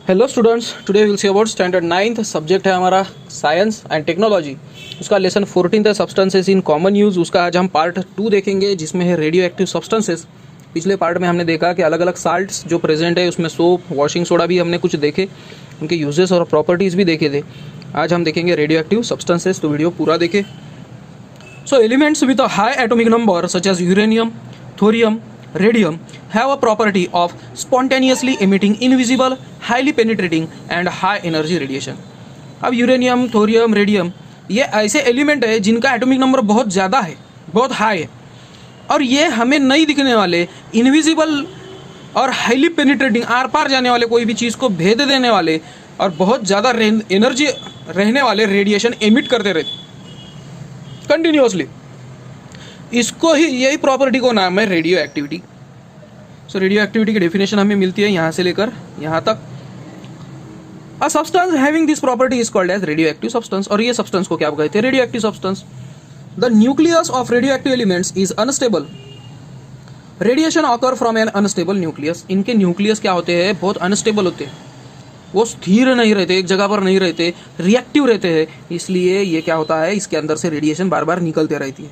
Hello students, today will see about standard 9th subject है हमारा science and technology. उसका lesson 14 है substances in common use. उसका आज हम पार्ट 2 देखेंगे जिसमें है रेडियो एक्टिव सब्सटेंसेस। पिछले पार्ट में हमने देखा कि अलग अलग साल्ट्स जो प्रेजेंट है, उसमें सोप, वॉशिंग सोडा भी हमने कुछ देखे, उनके यूजेस और प्रॉपर्टीज़ भी देखे थे। आज हम देखेंगे रेडियो एक्टिव सब्सटेंसेस, तो वीडियो पूरा देखें। So elements with a high atomic number such as uranium, thorium, radium have a property of spontaneously emitting invisible, highly penetrating and high energy radiation। अब यूरेनियम, थोरियम, रेडियम ये ऐसे element है जिनका atomic number बहुत ज़्यादा है, बहुत high है, और ये हमें नहीं दिखने वाले इनविजिबल और हाईली पेनिट्रेटिंग, आर पार जाने वाले, कोई भी चीज़ को भेद देने वाले और बहुत ज़्यादा एनर्जी रहने वाले रेडिएशन एमिट करते रहते कंटिन्यूसली। इसको ही, यही प्रॉपर्टी को नाम है radioactivity. So radioactivity की डेफिनेशन हमें मिलती है यहाँ से लेकर यहाँ तक। A substance having this property is called as radioactive substance. और ये सब्सटेंस को क्या कहते हैं? Radioactive substance. The nucleus of radioactive elements is unstable. Radiation occur from an unstable nucleus. इनके न्यूक्लियस क्या होते हैं? बहुत अनस्टेबल होते हैं, वो स्थिर नहीं रहते, एक जगह पर नहीं रहते, रिएक्टिव रहते हैं। इसलिए ये क्या होता है, इसके अंदर से रेडिएशन बार बार निकलते रहती है।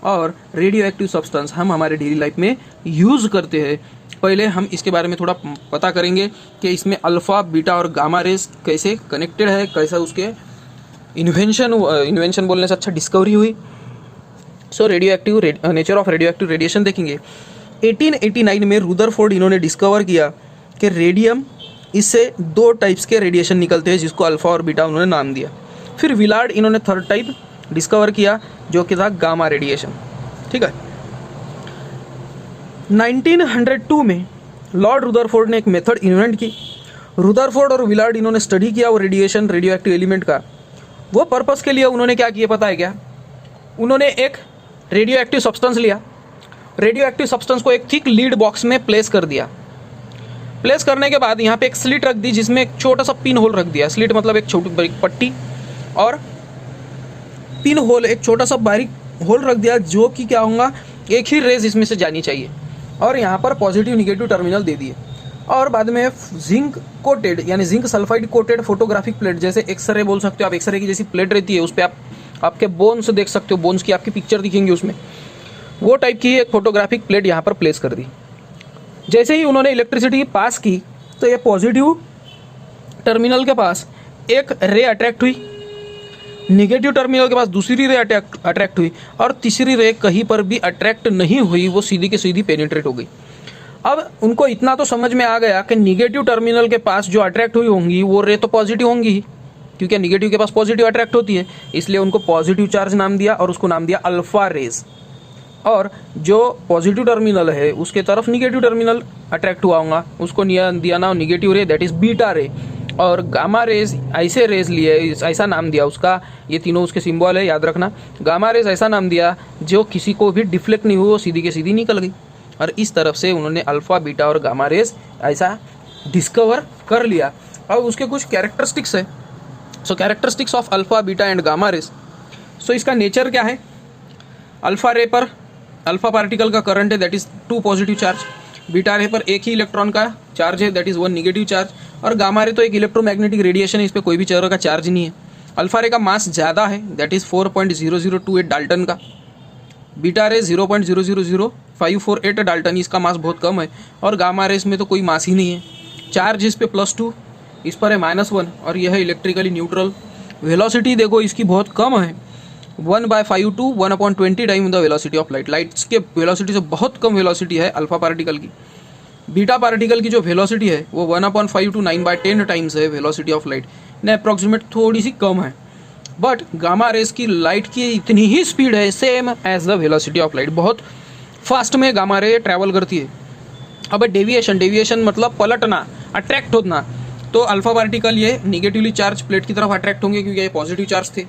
और रेडियो एक्टिव सब्सटेंस हम हमारे डेली लाइफ में यूज़ करते हैं। पहले हम इसके बारे में थोड़ा पता करेंगे कि इसमें अल्फ़ा, बीटा और गामा रेस कैसे कनेक्टेड है, कैसा उसके इन्वेंशन बोलने से अच्छा डिस्कवरी हुई। So radioactive nature of radioactive radiation देखेंगे। 1889 में रुदरफोर्ड इन्होंने डिस्कवर किया कि रेडियम, इससे दो टाइप्स के रेडिएशन निकलते हैं जिसको अल्फ़ा और बीटा उन्होंने नाम दिया। फिर विलार्ड इन्होंने थर्ड टाइप डिस्कवर किया जो कि था गामा रेडिएशन। ठीक है। 1902 में लॉर्ड रुदरफोर्ड ने एक मेथड इन्वेंट की। रुदरफोर्ड और विलार्ड इन्होंने स्टडी किया वो रेडिएशन, रेडियो एक्टिव एलिमेंट का। वो पर्पस के लिए उन्होंने क्या किया पता है क्या? उन्होंने एक रेडियो एक्टिव सब्सटेंस लिया, रेडियो एक्टिव सब्सटेंस को एक थिक लीड बॉक्स में प्लेस कर दिया। प्लेस करने के बाद यहाँ पे एक स्लिट रख दी जिसमें एक छोटा सा पिन होल रख दिया। स्लिट मतलब एक छोटी पट्टी, और पिन होल एक छोटा सा बारीक होल रख दिया जो कि क्या होगा, एक ही रेज इसमें से जानी चाहिए। और यहाँ पर पॉजिटिव निगेटिव टर्मिनल दे दिए। और बाद में जिंक कोटेड यानी zinc sulphide coated photographic plate, जैसे एक्सरे बोल सकते हो आप, एक्सरे की जैसी प्लेट रहती है, उस पर आप आपके बोन्स देख सकते हो, बोन्स की आपकी पिक्चर दिखेंगी उसमें, वो टाइप की एक फोटोग्राफिक प्लेट यहाँ पर प्लेस कर दी। जैसे ही उन्होंने इलेक्ट्रिसिटी पास की तो ये पॉजिटिव टर्मिनल के पास एक रे अट्रैक्ट हुई, निगेटिव टर्मिनल के पास दूसरी रे अट्रैक्ट हुई, और तीसरी रे कहीं पर भी अट्रैक्ट नहीं हुई, वो सीधी की सीधी पेनिट्रेट हो गई। अब उनको इतना तो समझ में आ गया कि निगेटिव टर्मिनल के पास जो अट्रैक्ट हुई होंगी वो रे तो पॉजिटिव होंगी ही, क्योंकि निगेटिव के पास पॉजिटिव अट्रैक्ट होती है, इसलिए उनको पॉजिटिव चार्ज नाम दिया और उसको नाम दिया अल्फा रेज। और जो पॉजिटिव टर्मिनल है उसके तरफ निगेटिव टर्मिनल अट्रैक्ट हुआ होगा, उसको दिया नाम निगेटिव रे, दैट इज बीटा रे। और गामा रेज ऐसे रेज लिए, ऐसा नाम दिया उसका, ये तीनों उसके सिंबल है, याद रखना। गामा रेज ऐसा नाम दिया जो किसी को भी डिफ्लेक्ट नहीं हुई, वो सीधी के सीधी निकल गई। और इस तरफ से उन्होंने अल्फा, बीटा और गामा रेज ऐसा डिस्कवर कर लिया। और उसके कुछ कैरेक्टरिस्टिक्स है। So characteristics of alpha, beta and gamma rays. So इसका नेचर क्या है? अल्फा रे पर अल्फा पार्टिकल का करंट है, that is 2 positive charge. Beta ray पर एक ही इलेक्ट्रॉन का चार्ज है, दैट इज 1 निगेटिव चार्ज। और गामा रे तो एक इलेक्ट्रोमैग्नेटिक रेडिएशन है, इस पर कोई भी तरह का चार्ज नहीं है। अल्फा रे का मास ज़्यादा है, दैट इज 4.0028 डाल्टन का। बीटा रे 0.0000548 डाल्टन, इसका मास बहुत कम है। और गामा रेस में तो कोई मास ही नहीं है। चार्ज इस पर +2, इस पर है -1, और यह है इलेक्ट्रिकली न्यूट्रल। वेलोसिटी देखो इसकी बहुत कम है, 1/5 to 1/20 time the velocity of light. Lights के वेलोसिटी से बहुत कम वेलोसिटी है अल्फा पार्टिकल की। बीटा पार्टिकल की जो वेलोसिटी है वो 1/5 to 9/10 टाइम्स है वेलोसिटी ऑफ लाइट, ने अप्रॉक्सीमेट थोड़ी सी कम है। बट गामा रेस की लाइट की इतनी ही स्पीड है, same as the velocity of light, बहुत फास्ट में गामा रे ट्रैवल करती है। अब डेविएशन मतलब पलटना, अट्रैक्ट होना, तो अल्फा पार्टिकल ये निगेटिवली चार्ज प्लेट की तरफ अट्रैक्ट होंगे क्योंकि ये पॉजिटिव चार्ज थे।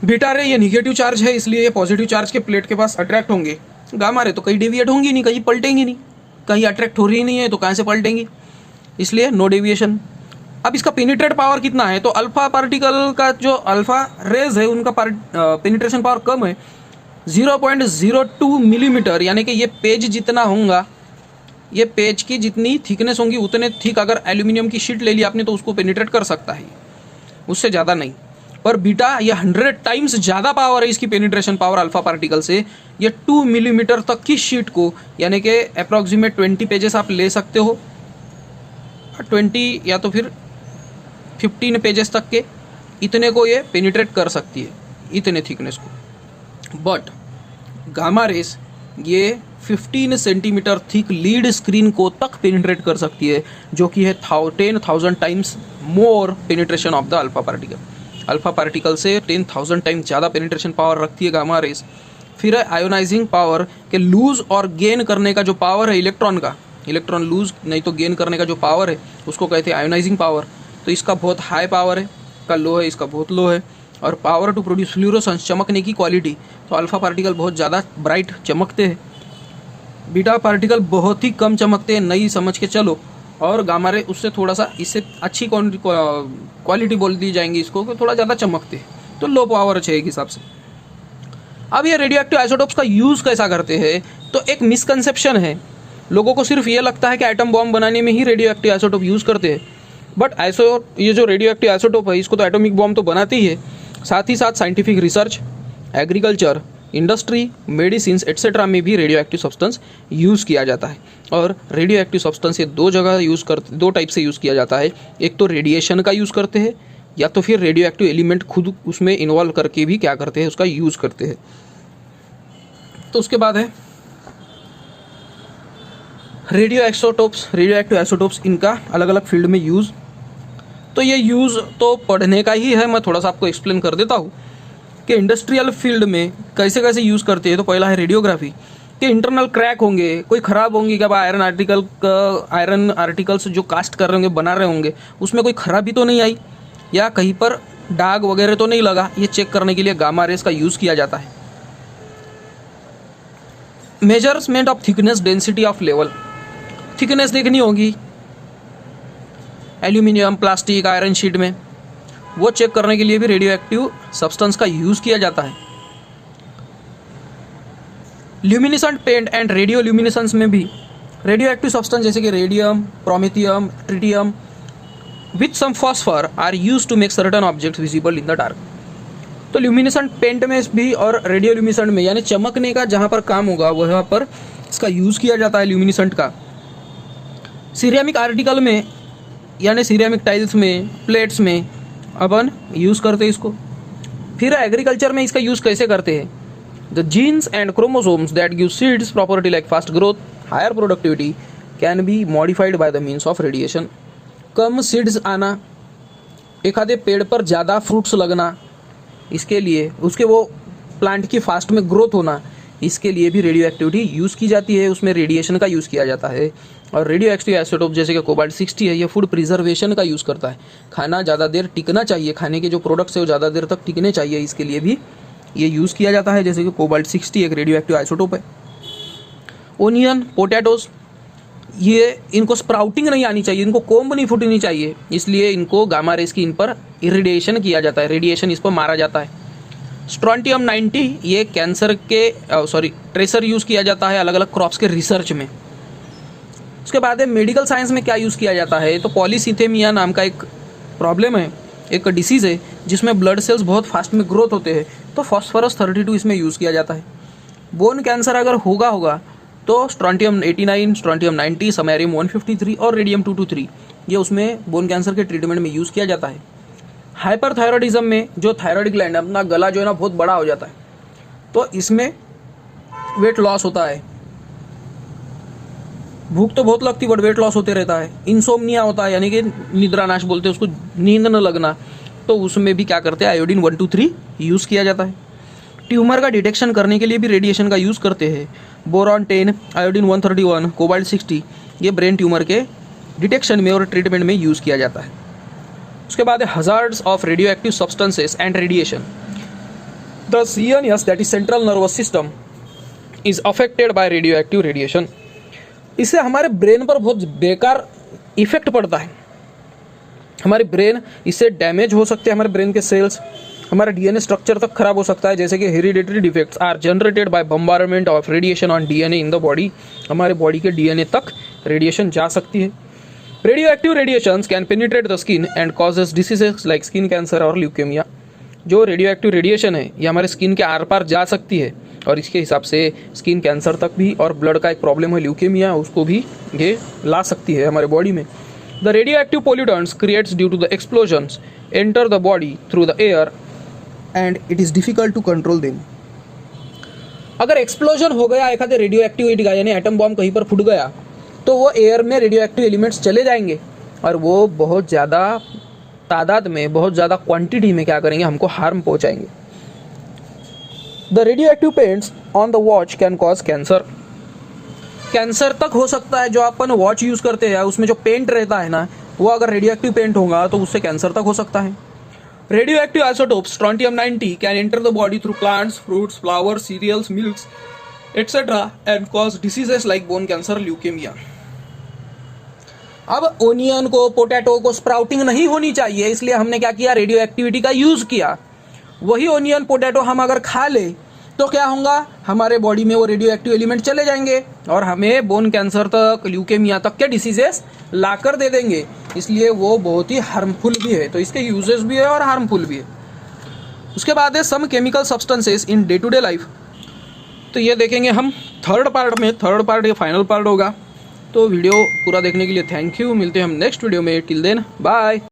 बीटा रे ये निगेटिव चार्ज है, इसलिए ये पॉजिटिव चार्ज के प्लेट के पास अट्रैक्ट होंगे। गामा रे तो कहीं डेविएट होंगी नहीं, कहीं पलटेंगी नहीं, कहीं अट्रैक्ट हो रही नहीं है तो कहाँ से पलटेंगी, इसलिए नो डेविएशन। अब इसका पेनिट्रेट पावर कितना है? तो अल्फा पार्टिकल का जो अल्फा रेज है उनका पेनिट्रेशन पावर कम है, 0.02 मिलीमीटर, यानी कि ये पेज जितना होगा ये पेज की जितनी थिकनेस होंगी उतने थिक अगर एल्यूमिनियम की शीट ले ली आपने तो उसको पेनिट्रेट कर सकता है, उससे ज़्यादा नहीं। पर बीटा ये 100 टाइम्स ज़्यादा पावर है इसकी पेनिट्रेशन पावर अल्फा पार्टिकल से। ये 2 मिलीमीटर तक की शीट को, यानी कि अप्रॉक्सीमेट 20 पेजेस आप ले सकते हो, 20 या तो फिर 15 पेजेस तक के, इतने को ये पेनिट्रेट कर सकती है, इतने थिकनेस को। बट गामा रेस ये 15 सेंटीमीटर थिक लीड स्क्रीन को तक पेनिट्रेट कर सकती है, जो कि है 10,000 times more penetration of the alpha particle. Alpha particle से 10,000 टाइम्स ज़्यादा पेनिट्रेशन पावर रखती है गामा रेस। फिर है आयोनाइजिंग पावर के लूज और गेन करने का जो पावर है इलेक्ट्रॉन का, इलेक्ट्रॉन लूज नहीं तो गेन करने का जो पावर है उसको कहते हैं आयोनाइजिंग पावर। तो इसका बहुत हाई पावर है, का लो है, इसका बहुत लो है। और पावर टू प्रोड्यूस फ्लूरोसेंस, चमकने की क्वालिटी, तो अल्फा पार्टिकल बहुत ज़्यादा ब्राइट चमकते हैं, बीटा पार्टिकल बहुत ही कम चमकते हैं, नहीं समझ के चलो। और गामा रे उससे थोड़ा सा, इससे अच्छी क्वालिटी बोल दी जाएंगी इसको, कि थोड़ा ज़्यादा चमकते हैं, तो लो पावर है एक हिसाब से। अब ये रेडियोएक्टिव आइसोटोप्स का यूज़ कैसा करते हैं, तो एक मिसकंसेप्शन है, लोगों को सिर्फ ये लगता है कि एटम बॉम्ब बनाने में ही रेडियोएक्टिव आइसोटोप यूज़ करते हैं। बट ये जो रेडियोएक्टिव आइसोटोप है इसको तो एटॉमिक बॉम्ब तो बनाती ही है, साथ ही साथ scientific research, agriculture, industry, medicine etcetera में भी रेडियो एक्टिव सब्सटेंस यूज़ किया जाता है। और रेडियो एक्टिव सब्सटेंस ये दो टाइप से यूज़ किया जाता है। एक तो रेडिएशन का यूज़ करते हैं, या तो फिर रेडियो एक्टिव एलिमेंट खुद उसमें इन्वॉल्व करके भी क्या करते हैं, उसका यूज़ करते हैं। तो उसके बाद है रेडियो एक्टिव आइसोटोप्स, इनका अलग अलग फील्ड में यूज़। तो ये यूज़ तो पढ़ने का ही है, मैं थोड़ा सा आपको एक्सप्लेन कर देता हूँ कि इंडस्ट्रियल फील्ड में कैसे कैसे यूज़ करते हैं। तो पहला है रेडियोग्राफी, कि इंटरनल क्रैक होंगे, कोई ख़राब होंगे, क्या आयरन आर्टिकल्स जो कास्ट कर रहे होंगे, बना रहे होंगे, उसमें कोई खराबी तो नहीं आई, या कहीं पर दाग वगैरह तो नहीं लगा, ये चेक करने के लिए गामा रेस का यूज़ किया जाता है। Measurement of thickness, density of level, thickness देखनी होगी एल्यूमिनियम, प्लास्टिक, आयरन शीट में, वो चेक करने के लिए भी रेडियो एक्टिव सब्सटेंस का यूज़ किया जाता है। Luminescent paint and radioluminescence में भी रेडियो एक्टिव सब्सटेंस जैसे कि radium, promethium, tritium with some phosphor are use to make certain objects visible in the dark. तो ल्यूमिनेसेंट पेंट में भी और रेडियो ल्यूमिनेसेंट में, यानी चमकने का जहाँ पर काम होगा वहाँ पर इसका यूज़ किया जाता है ल्यूमिनेसेंट का। सिरेमिक आर्टिकल में, यानी सिरेमिक टाइल्स में, प्लेट्स में अपन यूज़ करते हैं इसको। फिर एग्रीकल्चर में इसका यूज़ कैसे करते हैं, the genes and chromosomes that give seeds property like fast growth, higher productivity can be modified by the means of radiation. कम सीड्स आना, एखादे पेड़ पर ज़्यादा फ्रूट्स लगना, इसके लिए उसके वो प्लांट की फास्ट में ग्रोथ होना, इसके लिए भी रेडियो एक्टिविटी यूज़ की जाती है, उसमें रेडिएशन का यूज़ किया जाता है। और रेडियो एक्टिव आइसोटोप जैसे कि कोबाल्ट 60 है, ये फूड प्रिजर्वेशन का यूज़ करता है, खाना ज़्यादा देर टिकना चाहिए, खाने के जो प्रोडक्ट्स है वो ज़्यादा देर तक टिकने चाहिए, इसके लिए भी ये यूज़ किया जाता है। जैसे कि कोबाल्ट 60 एक रेडियो एक्टिव आइसोटोप है। ओनियन, पोटैटोज, ये इनको स्प्राउटिंग नहीं आनी चाहिए, इनको कोम्ब नहीं फूटनी चाहिए, इसलिए इनको गामा रेस की इन पर इरिडिएशन किया जाता है, रेडिएशन इस पर मारा जाता है। स्ट्रॉन्टियम 90 ये कैंसर के ट्रेसर यूज़ किया जाता है अलग अलग क्रॉप्स के रिसर्च में। उसके बाद है मेडिकल साइंस में क्या यूज़ किया जाता है, तो पॉलीसिथेमिया नाम का एक प्रॉब्लम है, एक डिसीज़ है जिसमें ब्लड सेल्स बहुत फास्ट में ग्रोथ होते हैं, तो फॉस्फोरस 32 इसमें यूज़ किया जाता है। बोन कैंसर अगर होगा तो स्ट्रॉन्टियम 89, स्ट्रॉन्टियम 90, समैरियम 153 और रेडियम 223 ये उसमें बोन कैंसर के ट्रीटमेंट में यूज़ किया जाता है। हाइपरथायरॉयडिज्म में जो थायराइड ग्लैंड है, अपना गला जो है ना बहुत बड़ा हो जाता है, तो इसमें वेट लॉस होता है, भूख तो बहुत लगती है बट वेट लॉस होते रहता है। इंसोम्निया होता है, यानी कि निद्रानाश बोलते हैं उसको, नींद न लगना, तो उसमें भी क्या करते हैं, आयोडीन 123 यूज़ किया जाता है। ट्यूमर का डिटेक्शन करने के लिए भी रेडिएशन का यूज़ करते हैं। बोरॉन 10, आयोडीन 131, कोबाल्ट 60 ये ब्रेन ट्यूमर के डिटेक्शन में और ट्रीटमेंट में यूज़ किया जाता है। उसके बाद है hazards of radio active substances and radiation. The CNS that is central nervous system is affected by radio active radiation. इससे हमारे ब्रेन पर बहुत बेकार इफेक्ट पड़ता है, हमारी ब्रेन इससे डैमेज हो सकते हैं, हमारे ब्रेन के सेल्स, हमारा DNA स्ट्रक्चर तक खराब हो सकता है। जैसे कि hereditary defects are generated by bombardment of radiation on DNA in the body, हमारे बॉडी के DNA तक रेडिएशन जा सकती है। Radioactive radiations can penetrate the skin and causes diseases like skin cancer और ल्यूकेमिया। जो रेडियो एक्टिव रेडिएशन है ये हमारे स्किन के आर पार जा सकती है और इसके हिसाब से स्किन कैंसर तक भी, और ब्लड का एक प्रॉब्लम है ल्यूकेमिया, उसको भी ये ला सकती है हमारे बॉडी में। The radioactive pollutants creates due to the explosions enter the body through the air and it is difficult to control them. अगर एक्सप्लोजन हो गया एखादे रेडियो एक्टिविटी का, यानी एटम बॉम्ब कहीं पर फूट गया, तो वो एयर में रेडियो एक्टिव एलिमेंट्स चले जाएंगे और वो बहुत ज़्यादा तादाद में, बहुत ज़्यादा क्वांटिटी में क्या करेंगे, हमको हार्म पहुंचाएंगे। The radio active paints on the watch can cause cancer. Cancer तक हो सकता है। जो अपन वॉच यूज़ करते हैं उसमें जो पेंट रहता है ना, वो अगर रेडियो एक्टिव पेंट होगा तो उससे कैंसर तक हो सकता है। Radioactive isotopes strontium-90 can enter the body through plants, fruits, flowers, cereals, milks etcetera and cause diseases like bone cancer, leukaemia. अब ओनियन को, पोटैटो को स्प्राउटिंग नहीं होनी चाहिए, इसलिए हमने क्या किया, रेडियो एक्टिविटी का यूज़ किया। वही ओनियन पोटैटो हम अगर खा ले तो क्या होगा, हमारे बॉडी में वो रेडियो एक्टिव एलिमेंट चले जाएंगे और हमें बोन कैंसर तक, ल्यूकेमिया तक के डिसीजेस ला कर दे देंगे। इसलिए वो बहुत ही हार्मफुल भी है। तो इसके यूजेस भी है और हार्मफुल भी है। उसके बाद है some chemical substances in day to day life. तो ये देखेंगे हम थर्ड पार्ट में। थर्ड पार्ट ये फाइनल पार्ट होगा। तो वीडियो पूरा देखने के लिए थैंक यू। मिलते हैं हम नेक्स्ट वीडियो में। Till then bye.